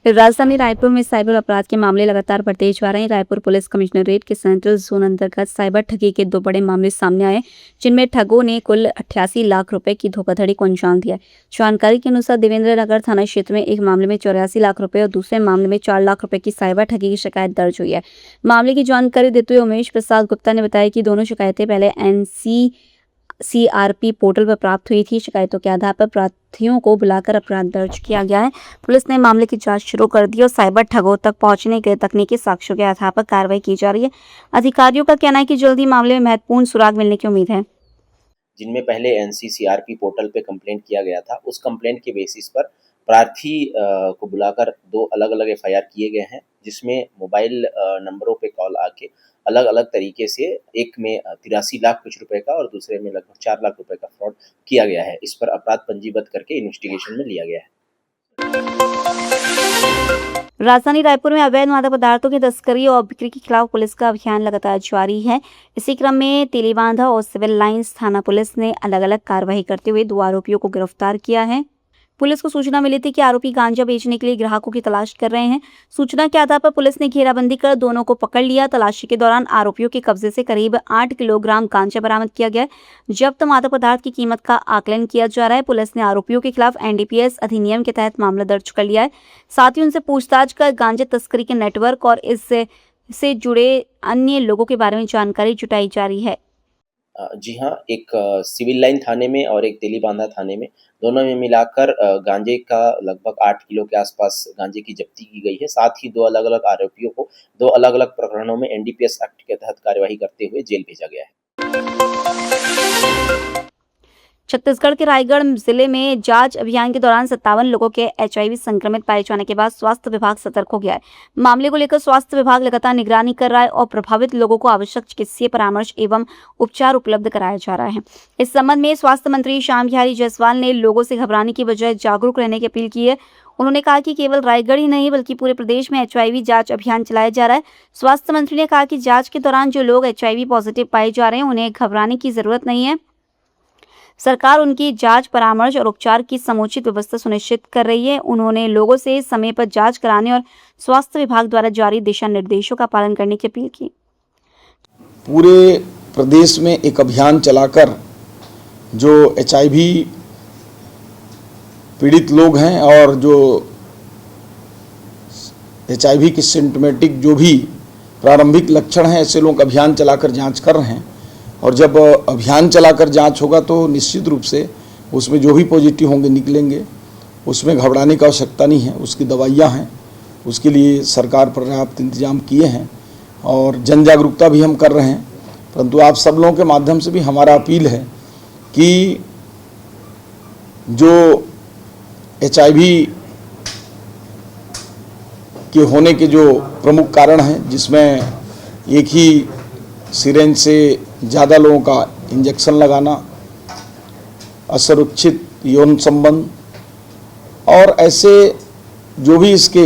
राजधानी रायपुर में साइबर अपराध के मामले लगातार बढ़ते जा रहे हैं। रायपुर पुलिस कमिश्नरेट के सेंट्रल जोन अंतर्गत साइबर ठगी के 2 बड़े मामले सामने आए, जिनमें ठगों ने कुल 88 लाख रुपए की धोखाधड़ी को अंजाम दिया। जानकारी के अनुसार देवेंद्र नगर थाना क्षेत्र में एक मामले में 84 लाख रुपए और दूसरे मामले में 4 लाख रुपए की साइबर ठगी की शिकायत दर्ज हुई है। मामले की जानकारी देते हुए उमेश प्रसाद गुप्ता ने बताया कि दोनों शिकायतें पहले NCCRP पोर्टल पर प्राप्त हुई थी। शिकायतों के आधार पर प्रार्थियों को बुलाकर अपराध दर्ज किया गया है। पुलिस ने मामले की जांच शुरू कर दी और साइबर ठगों तक पहुंचने के तकनीकी साक्ष्यों के आधार पर कार्रवाई की जा रही है। अधिकारियों का कहना है कि जल्दी मामले में महत्वपूर्ण सुराग मिलने की उम्मीद है। जिनमें पहले NCCRP पोर्टल पे कंप्लेंट किया गया था, उस कंप्लेंट के बेसिस पर प्रार्थी को बुलाकर 2 अलग-अलग FIR किए गए हैं, जिसमें मोबाइल नंबरों पे कॉल आके अलग-अलग तरीके से एक में 83 लाख कुछ रुपए का और दूसरे में लगभग 4 लाख रुपए का फ्रॉड किया गया है। इस पर अपराध पंजीबद्ध करके इन्वेस्टिगेशन में लिया गया है। राजधानी रायपुर में अवैध मादक पदार्थों की तस्करी और बिक्री के खिलाफ पुलिस का अभियान लगातार जारी है। इसी क्रम में तेलीबांधा और सिविल लाइंस थाना पुलिस ने अलग-अलग कार्रवाई करते हुए 2 आरोपियों को गिरफ्तार किया है। पुलिस को सूचना मिली थी कि आरोपी गांजा बेचने के लिए ग्राहकों की तलाश कर रहे हैं। सूचना के आधार पर पुलिस ने घेराबंदी कर दोनों को पकड़ लिया। तलाशी के दौरान आरोपियों के कब्जे से करीब 8 किलोग्राम गांजा बरामद किया गया। जब्त मादक पदार्थ की कीमत का आकलन किया जा रहा है। पुलिस ने आरोपियों के खिलाफ NDPS अधिनियम के तहत मामला दर्ज कर लिया है। साथ ही उनसे पूछताछ कर गांजा तस्करी के नेटवर्क और इससे जुड़े अन्य लोगों के बारे में जानकारी जुटाई जा रही है। जी हाँ, एक सिविल लाइन थाने में और एक तेलीबांधा थाने में, दोनों में मिलाकर गांजे का लगभग 8 किलो के आसपास गांजे की जब्ती की गई है। साथ ही 2 अलग-अलग आरोपियों को 2 अलग-अलग प्रकरणों में NDPS एक्ट के तहत कार्यवाही करते हुए जेल भेजा गया है। छत्तीसगढ़ के रायगढ़ जिले में जांच अभियान के दौरान 57 लोगों के HIV संक्रमित पाए जाने के बाद स्वास्थ्य विभाग सतर्क हो गया है। मामले को लेकर स्वास्थ्य विभाग लगातार निगरानी कर रहा है और प्रभावित लोगों को आवश्यक चिकित्सीय परामर्श एवं उपचार उपलब्ध कराया जा रहा है। इस संबंध में स्वास्थ्य मंत्री श्याम बिहारी जायसवाल ने लोगों से घबराने की बजाय जागरूक रहने की अपील की है। उन्होंने कहा कि केवल रायगढ़ ही नहीं बल्कि पूरे प्रदेश में HIV जांच अभियान चलाया जा रहा है। स्वास्थ्य मंत्री ने कहा कि जांच के दौरान जो लोग HIV पॉजिटिव पाए जा रहे हैं उन्हें घबराने की जरूरत नहीं है। सरकार उनकी जांच, परामर्श और उपचार की समुचित व्यवस्था सुनिश्चित कर रही है। उन्होंने लोगों से समय पर जांच कराने और स्वास्थ्य विभाग द्वारा जारी दिशा निर्देशों का पालन करने की अपील की। पूरे प्रदेश में एक अभियान चलाकर जो HIV पीड़ित लोग हैं और जो HIV के सिम्टोमेटिक जो भी प्रारंभिक लक्षण हैं, ऐसे लोग अभियान चलाकर जांच कर रहे हैं। और जब अभियान चलाकर जांच होगा तो निश्चित रूप से उसमें जो भी पॉजिटिव होंगे निकलेंगे, उसमें घबराने की आवश्यकता नहीं है। उसकी दवाइयाँ हैं, उसके लिए सरकार पर्याप्त इंतजाम किए हैं और जन जागरूकता भी हम कर रहे हैं। परंतु आप सब लोगों के माध्यम से भी हमारा अपील है कि जो HIV के होने के जो प्रमुख कारण हैं, जिसमें एक ही सिरेंज से ज़्यादा लोगों का इंजेक्शन लगाना, असुरक्षित यौन संबंध और ऐसे जो भी इसके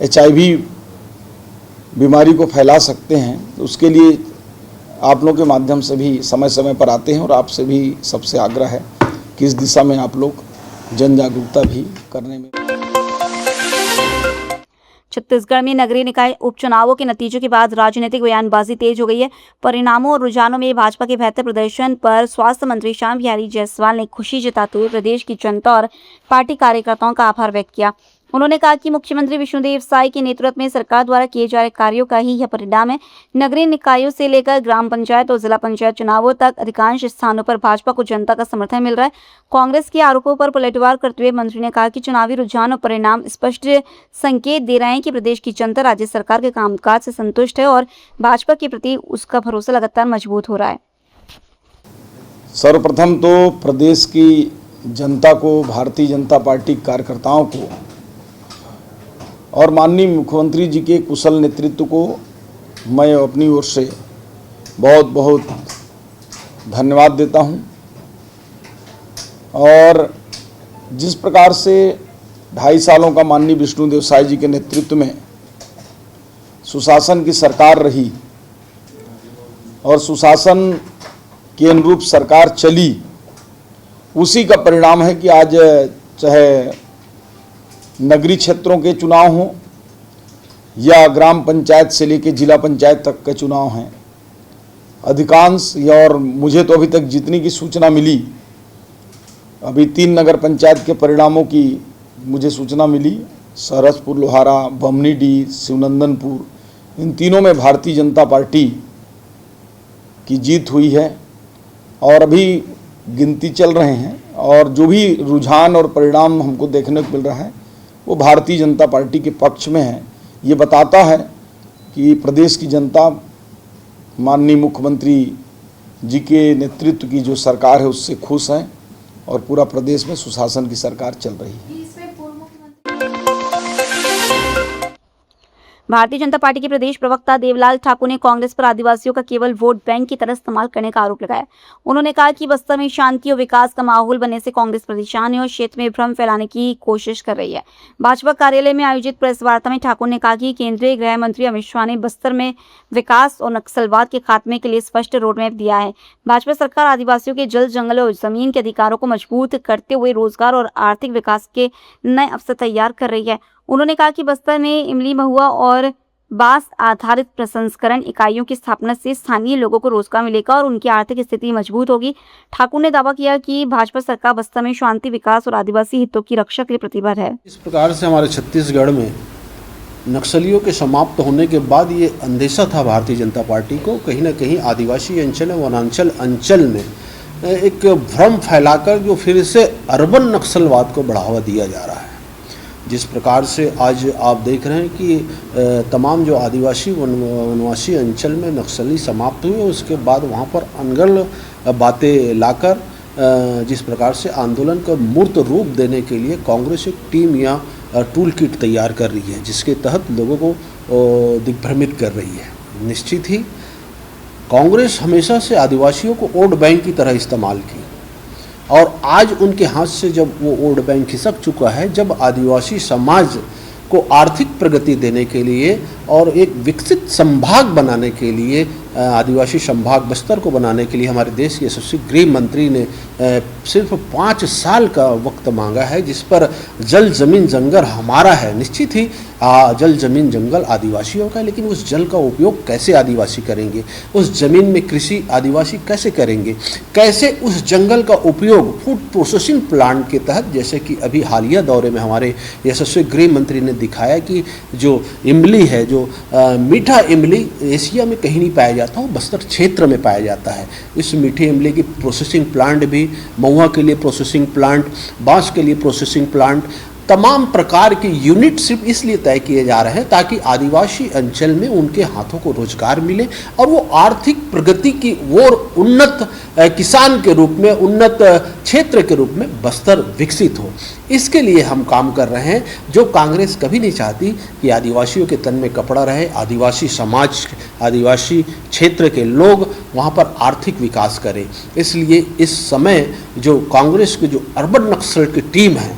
HIV बीमारी को फैला सकते हैं, उसके लिए आप लोगों के माध्यम से भी समय समय पर आते हैं और आपसे भी सबसे आग्रह है कि इस दिशा में आप लोग जन जागरूकता भी करने में। छत्तीसगढ़ में नगरीय निकाय उपचुनावों के नतीजों के बाद राजनीतिक बयानबाजी तेज हो गई है। परिणामों और रुझानों में भाजपा के बेहतर प्रदर्शन पर स्वास्थ्य मंत्री श्याम बिहारी जायसवाल ने खुशी जताते हुए प्रदेश की जनता और पार्टी कार्यकर्ताओं का आभार व्यक्त किया। उन्होंने कहा कि मुख्यमंत्री विष्णुदेव साय के नेतृत्व में सरकार द्वारा किए जा रहे कार्यों का ही यह परिणाम है। नगरीय निकायों से लेकर ग्राम पंचायत और जिला पंचायत चुनावों तक अधिकांश स्थानों पर भाजपा को जनता का समर्थन मिल रहा है। कांग्रेस के आरोपों पर पलटवार करते हुए मंत्री ने कहा कि चुनावी रुझान और परिणाम स्पष्ट संकेत दे रहे हैं कि प्रदेश की जनता राज्य सरकार के कामकाज से संतुष्ट है और भाजपा के प्रति उसका भरोसा लगातार मजबूत हो रहा है। सर्वप्रथम तो प्रदेश की जनता को, भारतीय जनता पार्टी कार्यकर्ताओं को और माननीय मुख्यमंत्री जी के कुशल नेतृत्व को मैं अपनी ओर से बहुत बहुत धन्यवाद देता हूं। और जिस प्रकार से 2.5 सालों का माननीय विष्णुदेव साय जी के नेतृत्व में सुशासन की सरकार रही और सुशासन के अनुरूप सरकार चली, उसी का परिणाम है कि आज चाहे नगरीय क्षेत्रों के चुनाव हों या ग्राम पंचायत से लेकर जिला पंचायत तक के चुनाव हैं, अधिकांश और मुझे तो अभी तक जितनी की सूचना मिली, अभी 3 नगर पंचायत के परिणामों की मुझे सूचना मिली, सरसपुर, लोहारा, बमनीडीह, शिवनंदनपुर, इन तीनों में भारतीय जनता पार्टी की जीत हुई है और अभी गिनती चल रहे हैं और जो भी रुझान और परिणाम हमको देखने को मिल रहा है वो भारतीय जनता पार्टी के पक्ष में है। ये बताता है कि प्रदेश की जनता माननीय मुख्यमंत्री जी के नेतृत्व की जो सरकार है उससे खुश है और पूरा प्रदेश में सुशासन की सरकार चल रही है। भारतीय जनता पार्टी के प्रदेश प्रवक्ता देवलाल ठाकुर ने कांग्रेस पर आदिवासियों का केवल वोट बैंक की तरह इस्तेमाल करने का आरोप लगाया। उन्होंने कहा कि बस्तर में शांति और विकास का माहौल बनने से कांग्रेस परेशान है और क्षेत्र में भ्रम फैलाने की कोशिश कर रही है। भाजपा कार्यालय में आयोजित प्रेस वार्ता में ठाकुर ने कहा कि केंद्रीय गृह मंत्री अमित शाह ने बस्तर में विकास और नक्सलवाद के खात्मे के लिए स्पष्ट रोडमैप दिया है। भाजपा सरकार आदिवासियों के जल, जंगल और जमीन के अधिकारों को मजबूत करते हुए रोजगार और आर्थिक विकास के नए अवसर तैयार कर रही है। उन्होंने कहा कि बस्तर में इमली, महुआ और बांस आधारित प्रसंस्करण इकाइयों की स्थापना से स्थानीय लोगों को रोजगार मिलेगा और उनकी आर्थिक स्थिति मजबूत होगी। ठाकुर ने दावा किया कि भाजपा सरकार बस्तर में शांति, विकास और आदिवासी हितों की रक्षा के लिए प्रतिबद्ध है। इस प्रकार से हमारे छत्तीसगढ़ में नक्सलियों के समाप्त होने के बाद ये अंदेशा था भारतीय जनता पार्टी को, कहीं ना कहीं आदिवासी अंचल और वनांचल अंचल में एक भ्रम फैलाकर जो फिर से अर्बन नक्सलवाद को बढ़ावा दिया जा रहा है। जिस प्रकार से आज आप देख रहे हैं कि तमाम जो आदिवासी वनवासी अंचल में नक्सली समाप्त हुए, उसके बाद वहाँ पर अनगढ़ बातें लाकर जिस प्रकार से आंदोलन का मूर्त रूप देने के लिए कांग्रेस एक टीम या टूल किट तैयार कर रही है, जिसके तहत लोगों को दिग्भ्रमित कर रही है। निश्चित ही कांग्रेस हमेशा से आदिवासियों को वोट बैंक की तरह इस्तेमाल की और आज उनके हाथ से जब वो वोट बैंक खिसक चुका है, जब आदिवासी समाज को आर्थिक प्रगति देने के लिए और एक विकसित संभाग बनाने के लिए, आदिवासी संभाग बस्तर को बनाने के लिए हमारे देश के यशस्वी गृह मंत्री ने सिर्फ 5 साल का वक्त मांगा है, जिस पर जल, जमीन, जंगल हमारा है। निश्चित ही जल, जमीन, जंगल आदिवासियों का है, लेकिन उस जल का उपयोग कैसे आदिवासी करेंगे, उस जमीन में कृषि आदिवासी कैसे करेंगे, कैसे उस जंगल का उपयोग फूड प्रोसेसिंग प्लांट के तहत, जैसे कि अभी हालिया दौरे में हमारे यशस्वी गृह मंत्री ने दिखाया कि जो इमली है, जो मीठा इमली एशिया में कहीं नहीं पाया जाता, वो बस्तर क्षेत्र में पाया जाता है। इस मीठे इमली की प्रोसेसिंग प्लांट भी, महुआ के लिए प्रोसेसिंग प्लांट, बांस के लिए प्रोसेसिंग प्लांट, तमाम प्रकार के यूनिट सिर्फ इसलिए तय किए जा रहे हैं ताकि आदिवासी अंचल में उनके हाथों को रोजगार मिले और वो आर्थिक प्रगति की ओर उन्नत किसान के रूप में, उन्नत क्षेत्र के रूप में बस्तर विकसित हो। इसके लिए हम काम कर रहे हैं, जो कांग्रेस कभी नहीं चाहती कि आदिवासियों के तन में कपड़ा रहे, आदिवासी समाज, आदिवासी क्षेत्र के लोग वहाँ पर आर्थिक विकास करें। इसलिए इस समय जो कांग्रेस की जो अर्बन नक्सल की टीम है,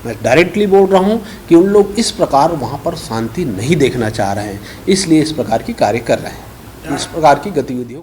मैं डायरेक्टली बोल रहा हूं कि उन लोग इस प्रकार वहां पर शांति नहीं देखना चाह रहे हैं, इसलिए इस प्रकार की कार्य कर रहे हैं, इस प्रकार की गतिविधियों